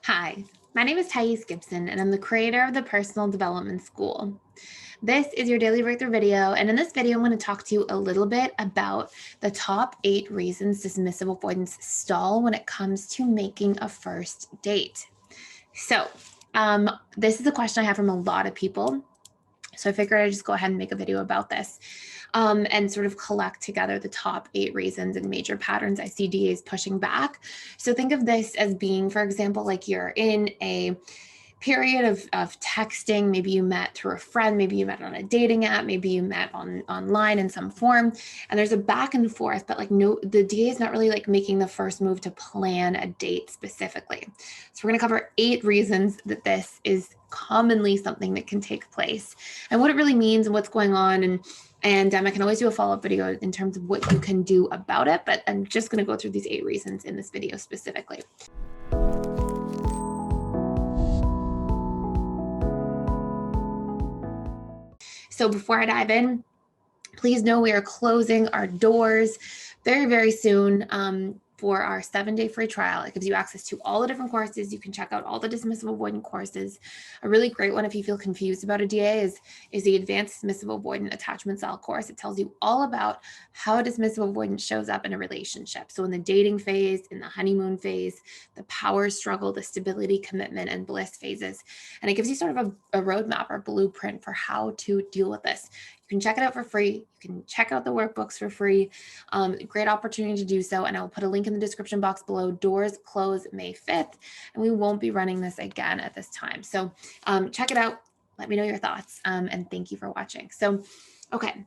Hi, my name is Gibson, and I'm the creator of the Personal Development School. This is your daily breakthrough video, and in this video, I'm going to talk to you a little bit about the top 8 reasons dismissive avoidants stall when it comes to making a first date. So, this is a question I have from a lot of people. So I figured I'd just go ahead and make a video about this and sort of collect together the top 8 reasons and major patterns I see DAs pushing back. So think of this as being, for example, like you're in a period of texting. Maybe you met through a friend, maybe you met on a dating app, maybe you met online in some form, and there's a back and forth, but like no, the DA is not really like making the first move to plan a date specifically. So we're going to cover 8 reasons that this is commonly something that can take place and what it really means and what's going on. And I can always do a follow-up video in terms of what you can do about it, but I'm just going to go through these 8 reasons in this video specifically. So before I dive in, please know we are closing our doors very, very soon for our 7-day free trial. It gives you access to all the different courses. You can check out all the dismissive avoidant courses. A really great one if you feel confused about a DA is the Advanced Dismissive Avoidant Attachment Style course. It tells you all about how a dismissive avoidant shows up in a relationship. So in the dating phase, in the honeymoon phase, the power struggle, the stability, commitment, and bliss phases. And it gives you sort of a roadmap or blueprint for how to deal with this. You can check it out for free. You can check out the workbooks for free. Great opportunity to do so. And I will put a link in the description box below. Doors close May 5th, and we won't be running this again at this time. So check it out. Let me know your thoughts. And thank you for watching. So, okay.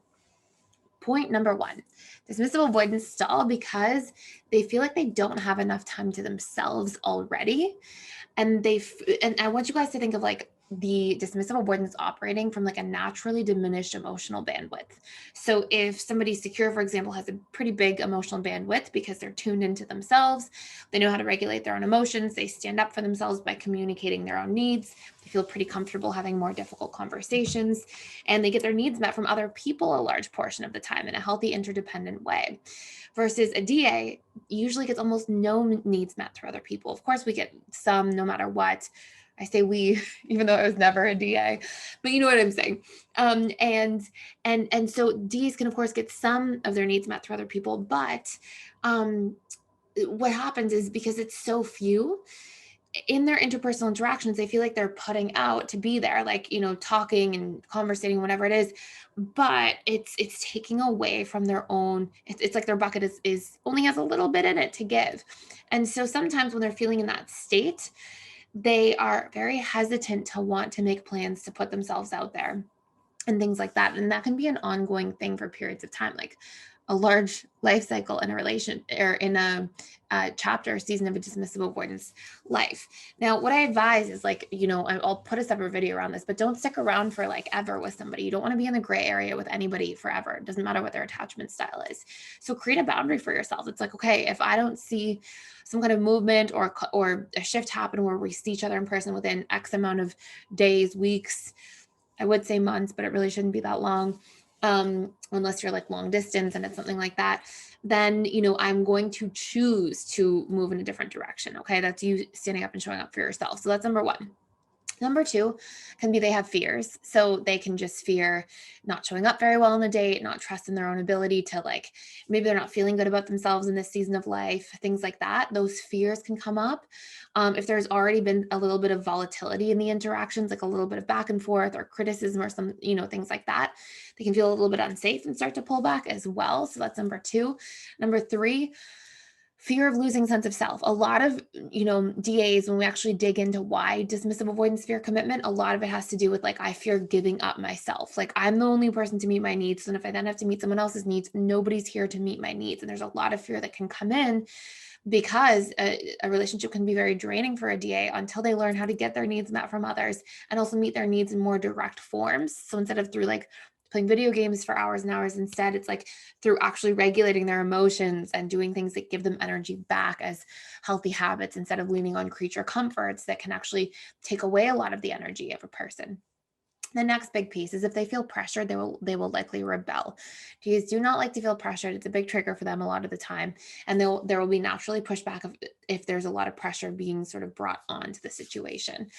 Point number 1, dismissive avoidants stall because they feel like they don't have enough time to themselves already. And I want you guys to think of like the dismissive avoidance operating from like a naturally diminished emotional bandwidth. So if somebody's secure, for example, has a pretty big emotional bandwidth because they're tuned into themselves, they know how to regulate their own emotions, they stand up for themselves by communicating their own needs, they feel pretty comfortable having more difficult conversations, and they get their needs met from other people a large portion of the time in a healthy, interdependent way. Versus a DA usually gets almost no needs met through other people. Of course, we get some no matter what. I say we, even though I was never a DA, but you know what I'm saying. And so DAs can of course get some of their needs met through other people, but what happens is because it's so few, in their interpersonal interactions, they feel like they're putting out to be there, like, you know, talking and conversating, whatever it is, but it's taking away from their own, it's like their bucket is only has a little bit in it to give. And so sometimes when they're feeling in that state, they are very hesitant to want to make plans to put themselves out there and things like that. And that can be an ongoing thing for periods of time, like a large life cycle in a relation or in a chapter or season of a dismissive avoidance life. Now, what I advise is like, you know, I'll put a separate video around this, but don't stick around for like ever with somebody. You don't want to be in the gray area with anybody forever. It doesn't matter what their attachment style is. So create a boundary for yourself. It's like, okay, if I don't see some kind of movement or a shift happen where we see each other in person within X amount of days, weeks, I would say months, but it really shouldn't be that long. Unless you're like long distance and it's something like that, then, you know, I'm going to choose to move in a different direction. Okay. That's you standing up and showing up for yourself. So that's number 1. Number 2 can be they have fears. So they can just fear not showing up very well on the date, not trust in their own ability to, like, maybe they're not feeling good about themselves in this season of life, things like that. Those fears can come up. If there's already been a little bit of volatility in the interactions, like a little bit of back and forth or criticism or some, you know, things like that, they can feel a little bit unsafe and start to pull back as well. So that's number 2. Number 3, fear of losing sense of self. A lot of, you know, DAs, when we actually dig into why dismissive avoidance fear commitment, a lot of it has to do with like, I fear giving up myself. Like I'm the only person to meet my needs. And if I then have to meet someone else's needs, nobody's here to meet my needs. And there's a lot of fear that can come in because a relationship can be very draining for a DA until they learn how to get their needs met from others and also meet their needs in more direct forms. So instead of through like playing video games for hours and hours, instead it's like through actually regulating their emotions and doing things that give them energy back as healthy habits instead of leaning on creature comforts that can actually take away a lot of the energy of a person. The next big piece is if they feel pressured, they will likely rebel. Because do not like to feel pressured. It's a big trigger for them a lot of the time, and there will be naturally pushback if there's a lot of pressure being sort of brought onto the situation.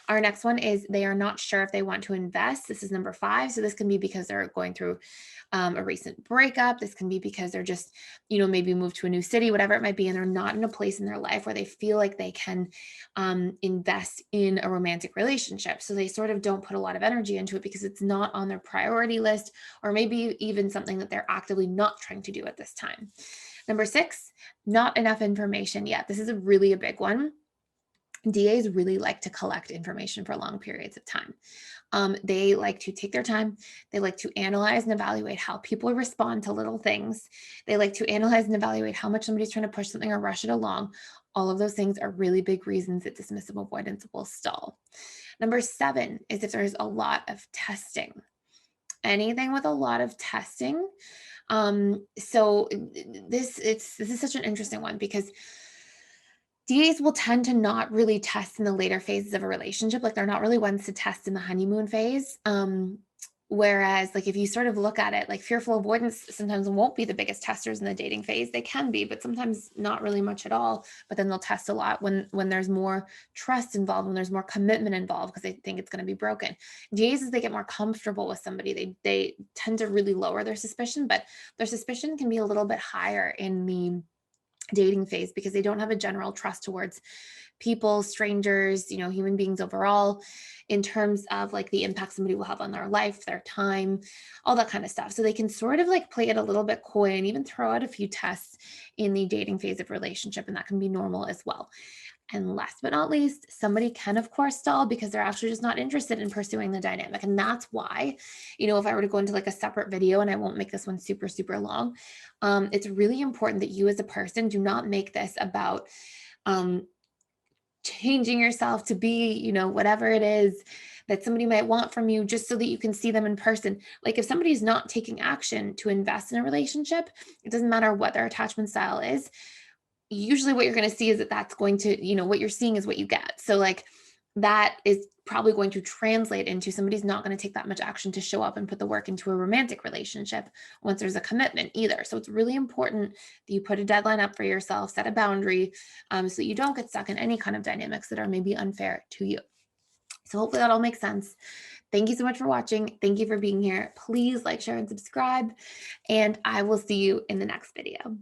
Our next one is they are not sure if they want to invest. This is number 5. So this can be because they're going through a recent breakup. This can be because they're just, maybe moved to a new city, whatever it might be, and they're not in a place in their life where they feel like they can invest in a romantic relationship. So they sort of don't put a lot of energy into it because it's not on their priority list, or maybe even something that they're actively not trying to do at this time. Number 6, not enough information yet. This is really a big one. DAs really like to collect information for long periods of time. They like to take their time. They like to analyze and evaluate how people respond to little things. They like to analyze and evaluate how much somebody's trying to push something or rush it along. All of those things are really big reasons that dismissive avoidance will stall. Number 7 is if there's a lot of testing. Anything with a lot of testing. So this is such an interesting one because DAs will tend to not really test in the later phases of a relationship. Like they're not really ones to test in the honeymoon phase. Whereas like if you sort of look at it, like fearful avoidance sometimes won't be the biggest testers in the dating phase. They can be, but sometimes not really much at all. But then they'll test a lot when there's more trust involved, when there's more commitment involved, because they think it's going to be broken. DAs, as they get more comfortable with somebody, they tend to really lower their suspicion, but their suspicion can be a little bit higher in the dating phase because they don't have a general trust towards people, strangers, human beings overall, in terms of like the impact somebody will have on their life, their time, all that kind of stuff. So they can sort of like play it a little bit coy and even throw out a few tests in the dating phase of relationship, and that can be normal as well. And last but not least, somebody can, of course, stall because they're actually just not interested in pursuing the dynamic. And that's why, if I were to go into like a separate video, and I won't make this one super, super long, it's really important that you as a person do not make this about um, changing yourself to be, whatever it is that somebody might want from you just so that you can see them in person. Like if somebody's not taking action to invest in a relationship, it doesn't matter what their attachment style is. Usually what you're going to see is that that's going to, what you're seeing is what you get. So like that is probably going to translate into somebody's not going to take that much action to show up and put the work into a romantic relationship once there's a commitment either. So it's really important that you put a deadline up for yourself, set a boundary, so that you don't get stuck in any kind of dynamics that are maybe unfair to you. So hopefully that all makes sense. Thank you so much for watching. Thank you for being here. Please like, share, and subscribe, and I will see you in the next video.